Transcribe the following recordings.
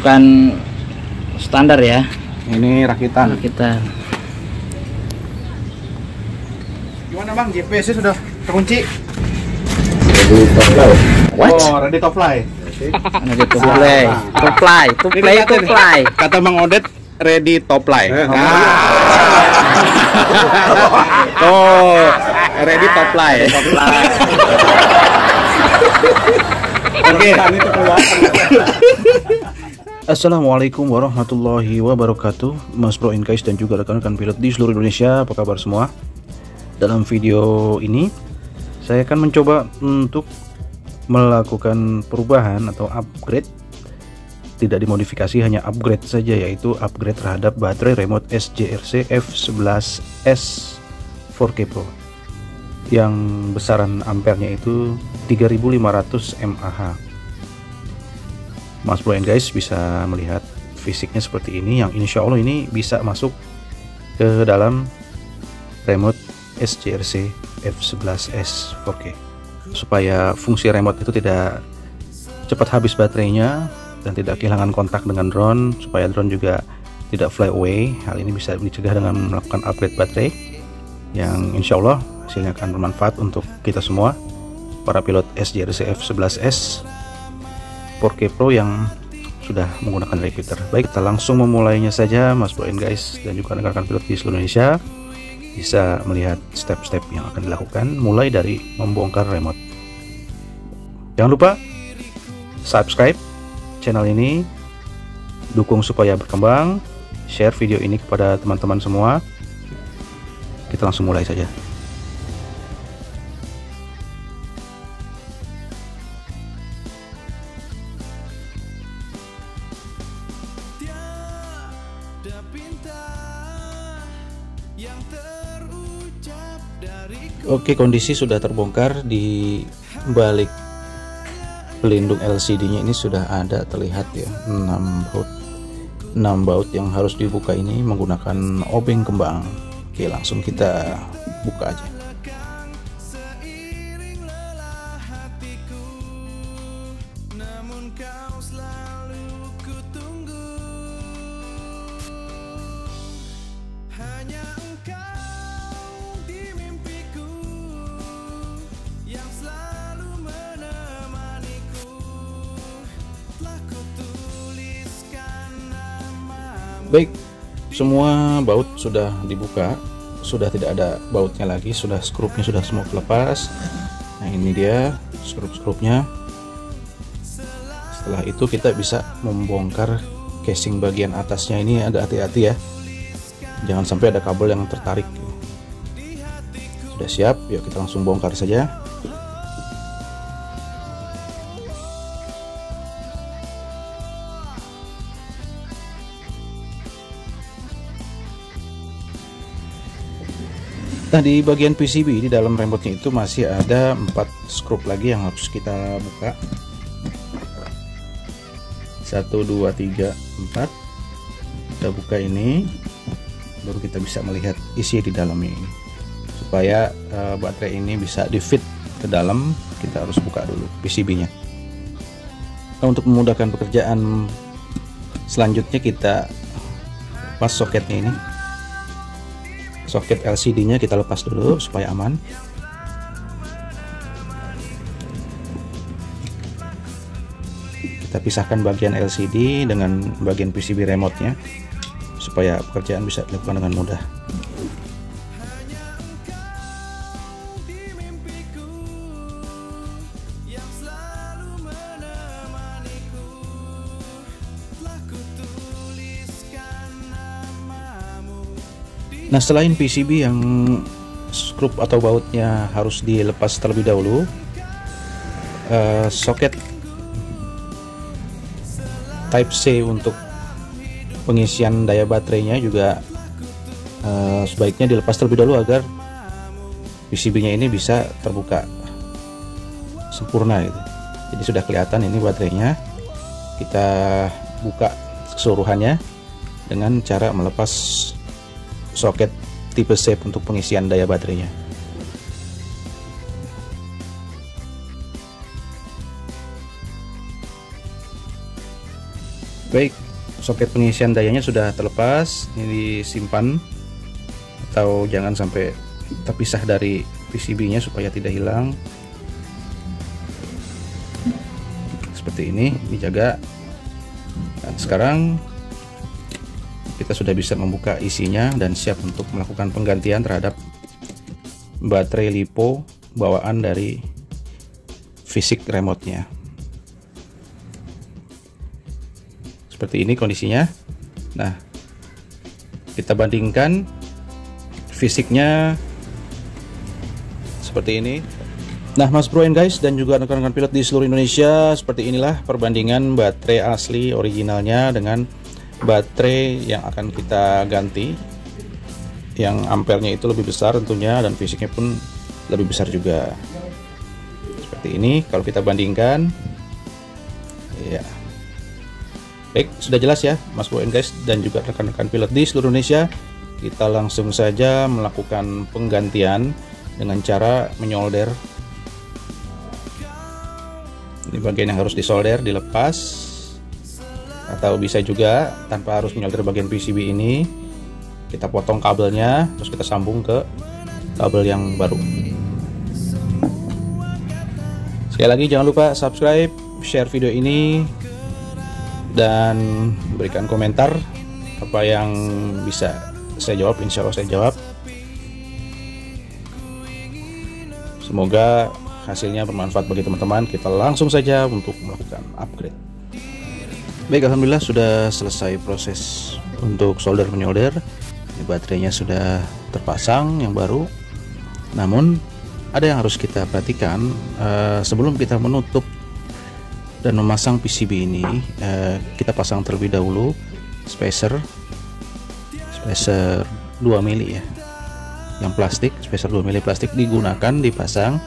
bukan standar ya. Ini rakitan. Gimana Bang, GPS-nya sudah terkunci? Ready to fly. What? Oh, ready to fly. To play. Kata Bang Odet, ready to fly. Oh, ready to fly. Oke. Assalamualaikum warahmatullahi wabarakatuh, Mas Bro Incase dan juga rekan-rekan pilot di seluruh Indonesia. Apa kabar semua? Dalam video ini saya akan mencoba untuk melakukan perubahan atau upgrade, tidak dimodifikasi, hanya upgrade saja, yaitu upgrade terhadap baterai remote SJRC F11S 4K Pro yang besaran ampernya itu 3500 mAh. Mas Bro and guys bisa melihat fisiknya seperti ini, yang insya Allah ini bisa masuk ke dalam remote SJRC F11S 4K, supaya fungsi remote itu tidak cepat habis baterainya dan tidak kehilangan kontak dengan drone, supaya drone juga tidak fly away. Hal ini bisa dicegah dengan melakukan upgrade baterai yang insya Allah hasilnya akan bermanfaat untuk kita semua, para pilot SJRC F11S 4K Pro yang sudah menggunakan repeater. Baik, kita langsung memulainya saja, Mas Bro and guys dan juga rekan-rekan pilot di seluruh Indonesia bisa melihat step-step yang akan dilakukan mulai dari membongkar remote. Jangan lupa subscribe channel ini, dukung supaya berkembang, share video ini kepada teman-teman semua. Kita langsung mulai saja. Oke, kondisi sudah terbongkar. Di balik pelindung LCD-nya ini sudah ada, terlihat ya, 6 baut yang harus dibuka ini menggunakan obeng kembang. Oke, langsung kita buka aja. Baik, semua baut sudah dibuka, sudah tidak ada bautnya lagi, sudah skrupnya sudah semua lepas. Nah, ini dia skrup-skrupnya. Setelah itu kita bisa membongkar casing bagian atasnya. Ini ada hati-hati ya, jangan sampai ada kabel yang tertarik. Sudah siap, yuk kita langsung bongkar saja. Nah, di bagian PCB di dalam remote-nya itu masih ada 4 skrup lagi yang harus kita buka. 1, 2, 3, 4. Kita buka ini, baru kita bisa melihat isi di dalamnya ini. Supaya baterai ini bisa di fit ke dalam, kita harus buka dulu PCB-nya. Nah, untuk memudahkan pekerjaan selanjutnya, kita lepas soketnya ini. Soket LCD-nya kita lepas dulu supaya aman. Kita pisahkan bagian LCD dengan bagian PCB remote-nya supaya pekerjaan bisa dilakukan dengan mudah. Nah, selain PCB yang skrup atau bautnya harus dilepas terlebih dahulu, soket Type C untuk pengisian daya baterainya juga sebaiknya dilepas terlebih dahulu agar PCB-nya ini bisa terbuka sempurna gitu. Jadi sudah kelihatan ini baterainya. Kita buka keseluruhannya dengan cara melepas soket tipe C untuk pengisian daya baterainya. Baik, soket pengisian dayanya sudah terlepas, ini disimpan atau jangan sampai terpisah dari PCB-nya supaya tidak hilang. Seperti ini, dijaga. Dan sekarang kita sudah bisa membuka isinya dan siap untuk melakukan penggantian terhadap baterai LiPo bawaan dari fisik remote-nya. Seperti ini kondisinya. Nah, kita bandingkan fisiknya seperti ini. Nah, Mas Bro and guys dan juga rekan-rekan pilot di seluruh Indonesia, seperti inilah perbandingan baterai asli originalnya dengan baterai yang akan kita ganti, yang ampernya itu lebih besar tentunya dan fisiknya pun lebih besar juga. Seperti ini kalau kita bandingkan, ya. Baik, sudah jelas ya Mas Bro and guys dan juga rekan-rekan pilot di seluruh Indonesia. Kita langsung saja melakukan penggantian dengan cara menyolder. Ini bagian yang harus disolder, dilepas, atau bisa juga tanpa harus menyolder bagian PCB ini. Kita potong kabelnya, terus kita sambung ke kabel yang baru. Sekali lagi jangan lupa subscribe, share video ini, dan berikan komentar apa yang bisa saya jawab. Insya Allah saya jawab. Semoga hasilnya bermanfaat bagi teman-teman. Kita langsung saja untuk melakukan upgrade. Baik, alhamdulillah sudah selesai proses untuk solder menyolder. Ini baterainya sudah terpasang yang baru. Namun ada yang harus kita perhatikan sebelum kita menutup dan memasang PCB ini. Kita pasang terlebih dahulu spacer 2 mili ya, yang plastik, spacer 2 mili plastik digunakan, dipasang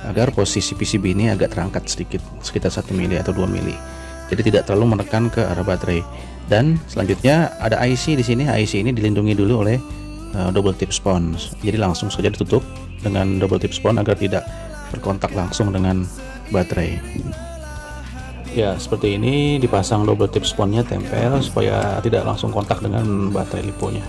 agar posisi PCB ini agak terangkat sedikit, sekitar 1 mili atau 2 mili, jadi tidak terlalu menekan ke arah baterai. Dan selanjutnya ada IC di sini. IC ini dilindungi dulu oleh double tip sponge, jadi langsung saja ditutup dengan double tip sponge agar tidak berkontak langsung dengan baterai. Ya, seperti ini, dipasang double tip sponge-nya, tempel supaya tidak langsung kontak dengan baterai LiPo-nya.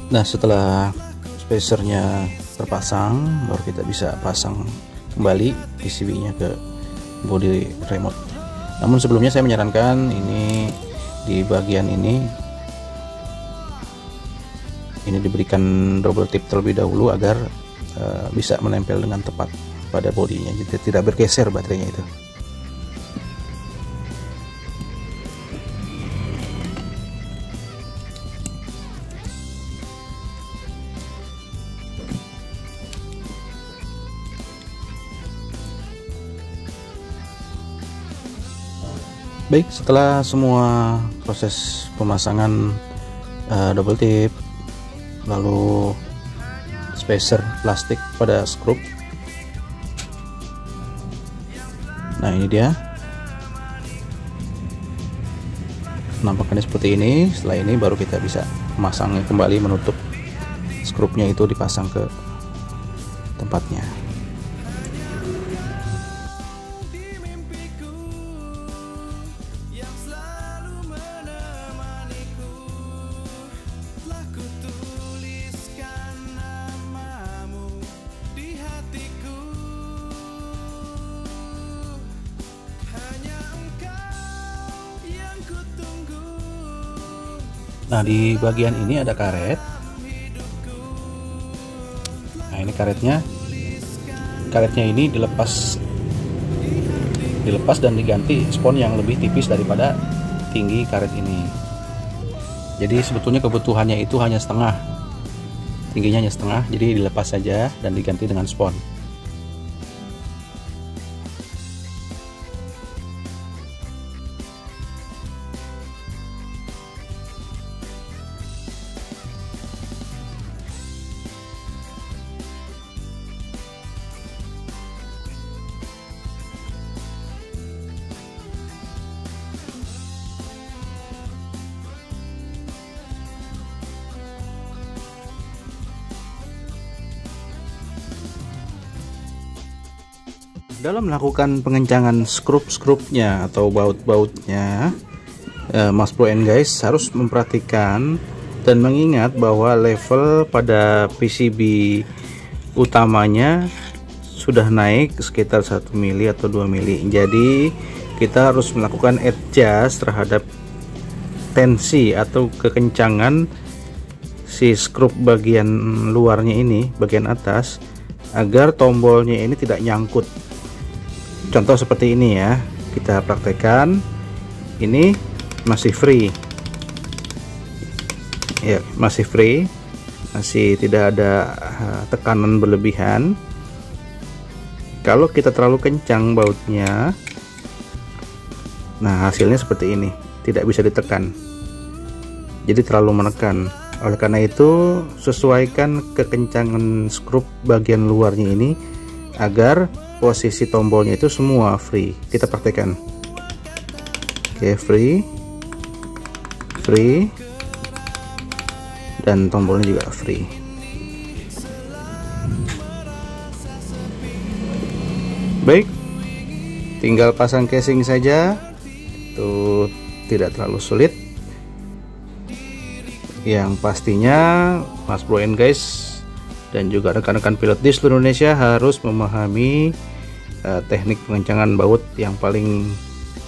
Nah, setelah spacernya terpasang, baru kita bisa pasang kembali PCB-nya ke body remote. Namun sebelumnya saya menyarankan ini di bagian ini diberikan double tip terlebih dahulu agar bisa menempel dengan tepat pada bodinya, jadi tidak bergeser baterainya itu. Baik, setelah semua proses pemasangan double tip, lalu spacer plastik pada skrup, nah ini dia penampakannya seperti ini. Setelah ini baru kita bisa memasangnya kembali, menutup skrupnya itu dipasang ke tempatnya. Nah, di bagian ini ada karet. Nah, ini karetnya ini dilepas dan diganti spons yang lebih tipis daripada tinggi karet ini. Jadi sebetulnya kebutuhannya itu hanya setengah, tingginya hanya setengah, jadi dilepas saja dan diganti dengan spons. dalam melakukan pengencangan skrup-skrupnya atau baut-bautnya, Mas Bro and guys harus memperhatikan dan mengingat bahwa level pada PCB utamanya sudah naik sekitar 1 mili atau 2 mili. Jadi kita harus melakukan adjust terhadap tensi atau kekencangan si skrup bagian luarnya ini, bagian atas, agar tombolnya ini tidak nyangkut. Contoh seperti ini ya, kita praktekkan. Ini masih free ya, masih free, masih tidak ada tekanan berlebihan. Kalau kita terlalu kencang bautnya, nah hasilnya seperti ini, tidak bisa ditekan, jadi terlalu menekan. Oleh karena itu sesuaikan kekencangan skrup bagian luarnya ini agar posisi tombolnya itu semua free. Kita praktekkan. Oke, free dan tombolnya juga free. Baik, tinggal pasang casing saja, itu tidak terlalu sulit. Yang pastinya Mas Bro and guys dan juga rekan-rekan pilot di seluruh Indonesia harus memahami teknik pengencangan baut yang paling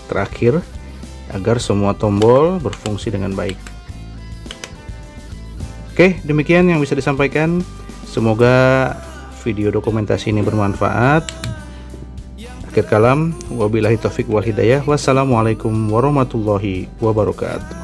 terakhir agar semua tombol berfungsi dengan baik. Oke, demikian yang bisa disampaikan. Semoga video dokumentasi ini bermanfaat. Akhir kalam, wabillahi taufik wal hidayah. Wassalamualaikum warahmatullahi wabarakatuh.